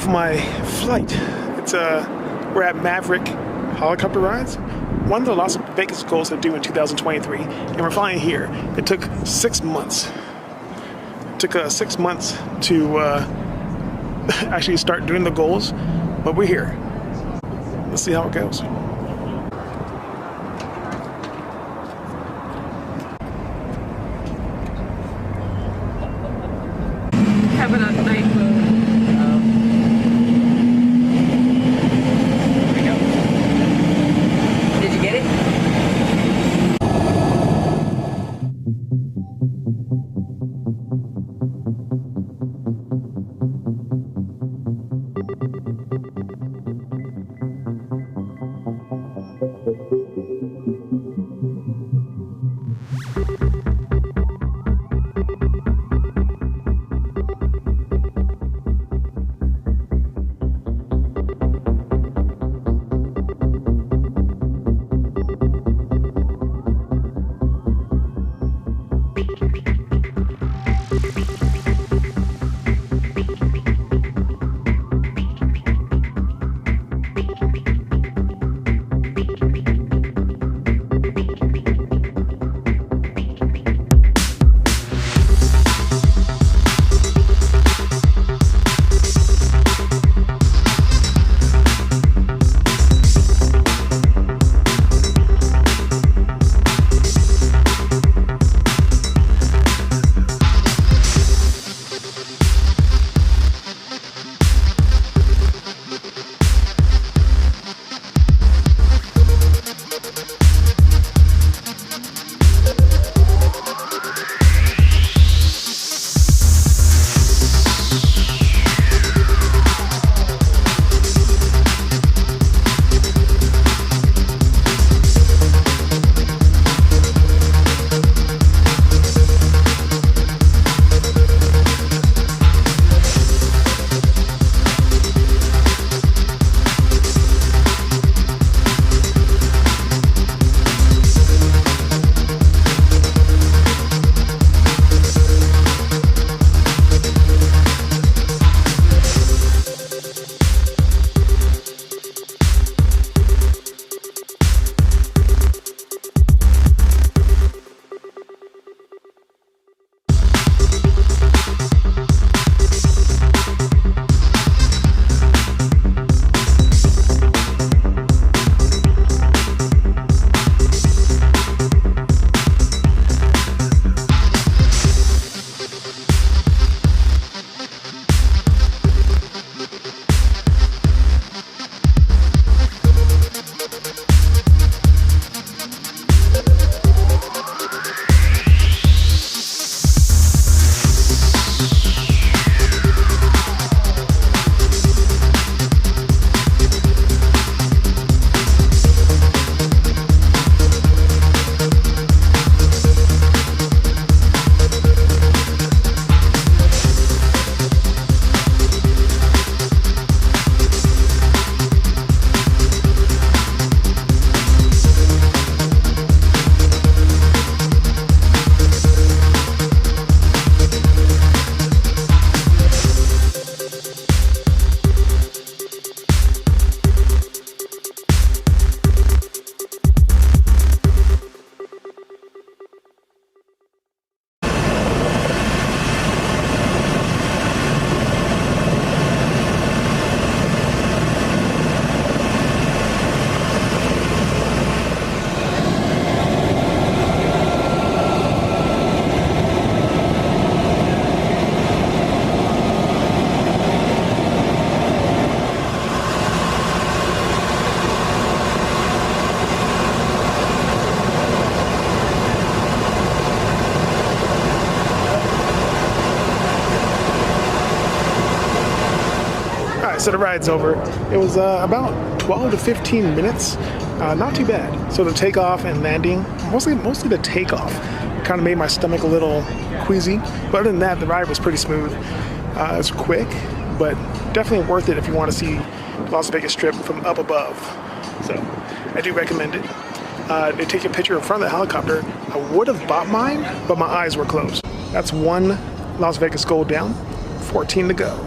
my flight. It's we're at Maverick Helicopter rides. One of the Las Vegas goals to do in 2023, and we're flying here. It took 6 months. It took 6 months to actually start doing the goals, but we're here. Let's see how it goes. Have it on night mode. Here we go. Did you get it? So the ride's over. It was about 12 to 15 minutes. Not too bad. So the takeoff and landing, mostly the takeoff, kind of made my stomach a little queasy. But other than that, the ride was pretty smooth. It's quick, but definitely worth it if you want to see the Las Vegas Strip from up above. So I do recommend it. They take a picture in front of the helicopter. I would have bought mine, but my eyes were closed. That's one Las Vegas gold down, 14 to go.